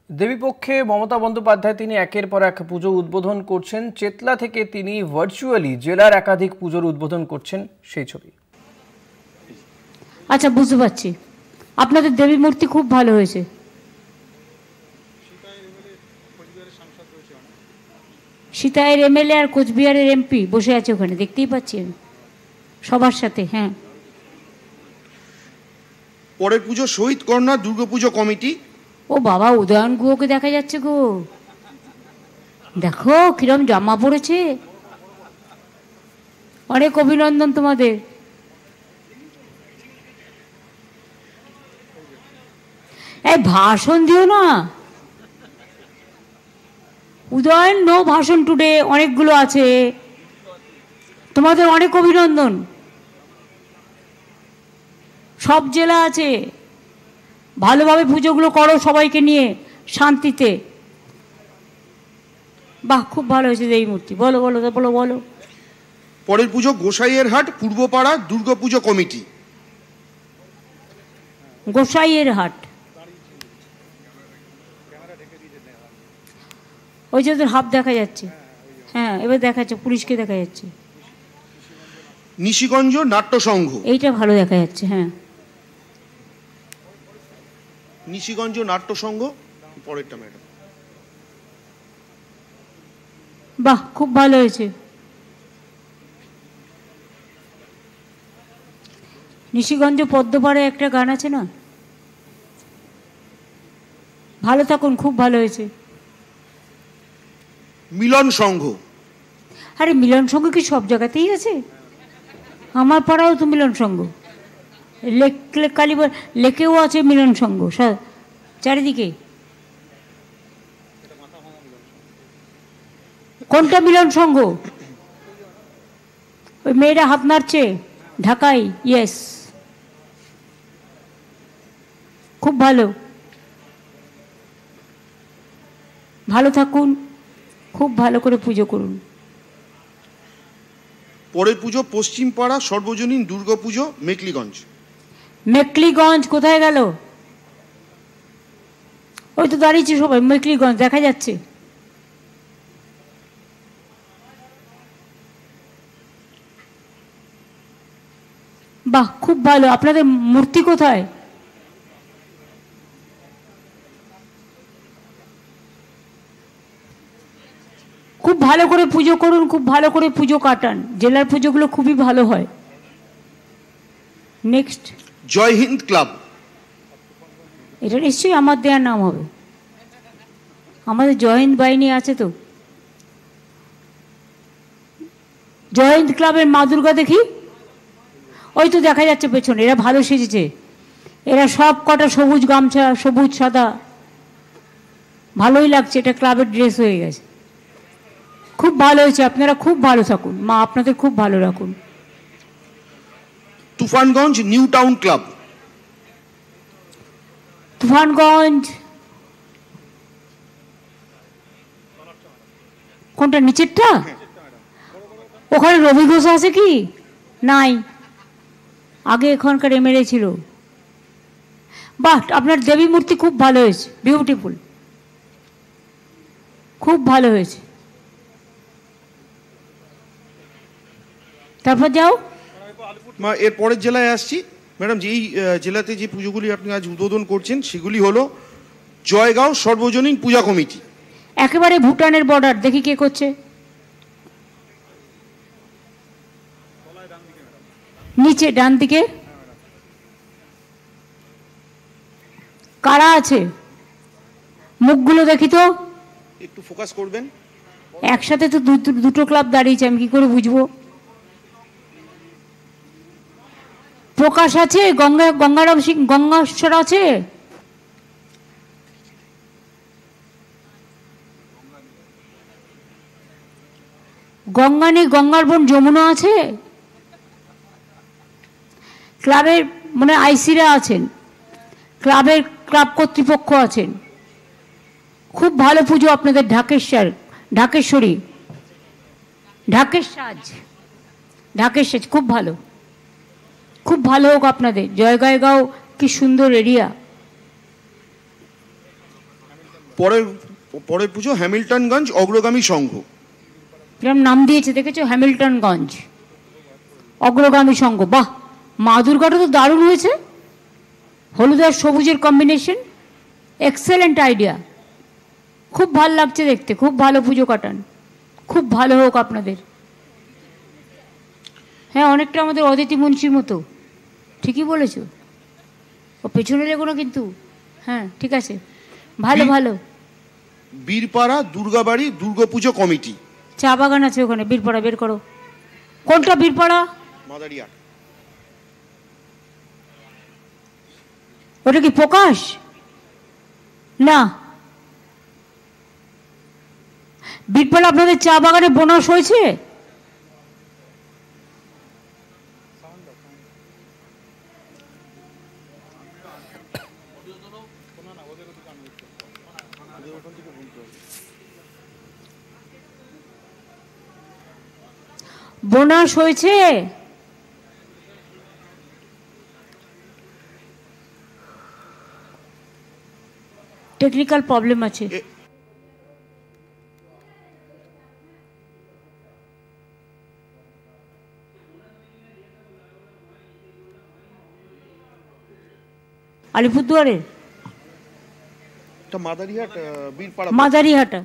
দেবীপক্ষে মমতা বন্দ্যোপাধ্যায় তিনি একের পর এক পুজো উদ্বোধন করছেন। চেতলা থেকে তিনি ভার্চুয়ালি জেলার একাধিক পুজোর উদ্বোধন করছেন, সেই ছবি। আচ্ছা, বুঝতে পারছি আপনাদের দেবী মূর্তি খুব ভালো হয়েছে। সীতায়ের এমএলএ আর কোচবিহারের এমপি বসে আছে ওখানে, দেখতেই পাচ্ছি আমি সবার সাথে। হ্যাঁ, পরের পুজো শহীদ কর্নার দুর্গাপুজো কমিটি। ও বাবা, উদয়ন গুহকে দেখা যাচ্ছে গো, দেখো কিরম জামা পড়েছে। অনেক অভিনন্দন তোমাদের। এই ভাষণ দিও না উদয়ন, নো ভাষণ টুডে, অনেকগুলো আছে। তোমাদের অনেক অভিনন্দন। সব জেলা আছে, ভালোভাবে পুজোগুলো করো সবাইকে নিয়ে শান্তিতে। বাহ, খুব ভালো হয়েছে দেবী মূর্তি। বলো বলো বলো বলো। পরের পুজো গোসাইয়ের হাট পূর্বপাড়া দুর্গাপুজো কমিটি। গোসাইয়ের হাট, ওই যে তোর হাফ দেখা যাচ্ছে। হ্যাঁ, এবার দেখা যাচ্ছে, পুলিশকে দেখা যাচ্ছে। নিশিগঞ্জ নাট্য সংঘ, এইটা ভালো দেখা যাচ্ছে। হ্যাঁ, নিশিগঞ্জ নাট্য সংঘ পরেরটা ম্যাডাম। বাহ, খুব ভালো হয়েছে। নিশিগঞ্জ পদ্মপাড়ায় একটা গান আছে না, ভালো থাকুন, খুব ভালো হয়েছে। মিলন সংঘ, আরে মিলন সংঘ কি সব জায়গাতেই আছে? আমার পাড়াও তো মিলন সংঘ, কালীবাড়ি লেকেও আছে মিলন সংঘ চারিদিকে। কোনটা মিলন সংঘ? ওই মেয়েরা হাত নাড়ছে ঢাকায়। ইয়েস, খুব ভালো। ভালো থাকুন, খুব ভালো করে পুজো করুন। পরের পুজো পশ্চিমপাড়া সর্বজনীন দুর্গাপুজো মেকলিগঞ্জ। মেকলিগঞ্জ কোথায় গেল? ওই তো দাঁড়িয়েছে সবাই, মেকলিগঞ্জ দেখা যাচ্ছে। বাহ, খুব ভালো। আপনাদের মূর্তি কোথায়? খুব ভালো করে পুজো করুন, খুব ভালো করে পুজো কাটান। জেলার পুজোগুলো খুবই ভালো হয়। নেক্সট, জয় হিন্দ ক্লাব। এটা নিশ্চয়ই আমার দেওয়ার নাম হবে। আমাদের জয় হিন্দ বাহিনী আছে তো। জয় হিন্দ ক্লাবের মা দুর্গা দেখি, ওই তো দেখা যাচ্ছে পেছনে। এরা ভালো সেজেছে, এরা সব কটা সবুজ গামছা, সবুজ সাদা, ভালোই লাগছে। এটা ক্লাবের ড্রেস হয়ে গেছে, খুব ভালো হয়েছে। আপনারা খুব ভালো থাকুন, মা আপনাদের খুব ভালো রাখুন। Tufanganj new town club. Tufanganj কোনটা? নিচেরটা? ওখানে রবি ঘোষ আছে কি? নাই, আগে এখানকার এমএলএ ছিল। বাহ, আপনার দেবী মূর্তি খুব ভালো হয়েছে, বিউটিফুল, খুব ভালো হয়েছে। তারপর যাও। এর পরের জেলায় আসছি ম্যাডাম। যে এই জেলাতে যে পুজোগুলি আপনি আজ উদ্বোধন করছেন সেগুলি হলো জয়গাঁও সর্বজনীন পূজা কমিটি। একেবারে ভুটানের বর্ডার। দেখি কে করছে। নিচে ডান দিকে কারা আছে? মুখগুলো দেখি তো, একটু ফোকাস করবেন। একসাথে তো দুটো ক্লাব দাঁড়িয়েছে, আমি কি করে বুঝবো? প্রকাশ আছে, গঙ্গারাম সিং, গঙ্গাশ্বর আছে, গঙ্গা নেই, গঙ্গার বোন যমুনা আছে। ক্লাবের মানে আইসিরা আছেন, ক্লাবের ক্লাব কর্তৃপক্ষ আছেন। খুব ভালো পুজো আপনাদের। ঢাকেশ্বরী, ঢাকের সাজ খুব ভালো, খুব ভালো হোক আপনাদের। জয়গাঁও কি সুন্দর এরিয়া। পরের পরের পুজো হ্যামিল্টনগঞ্জ অগ্রগামী সংঘ। কিরম নাম দিয়েছে দেখেছো, হ্যামিল্টনগঞ্জ অগ্রগামী সংঘ। বাহ, মা দুর্গাটা তো দারুণ হয়েছে, হলুদ আর সবুজের কম্বিনেশন, এক্সেলেন্ট আইডিয়া, খুব ভালো লাগছে দেখতে, খুব ভালো পুজো কাটান, খুব ভালো হোক আপনাদের। হ্যাঁ, অনেকটা আমাদের অদিতি মুন্সির মতো, ঠিকই বলেছো, ও পেছনে লেগো না কিন্তু। হ্যাঁ ঠিক আছে, ভালো ভালো। বীরপাড়া দুর্গাবাড়ি দুর্গাপুজো কমিটি। চা বাগান আছে ওখানে, বীরপাড়া বের করো। কোনটা বীরপাড়া? মাদারিয়া। ওটা কি প্রকাশ? না, বীরপাড়া আপনাদের চা বাগানে বোনাস হয়েছে? বোনাস হয়েছে? টেকনিক্যাল প্রবলেম আছে। আলিপুরদুয়ারে মাদারিহাট, বীরপাড়া, মাদারিহাটা।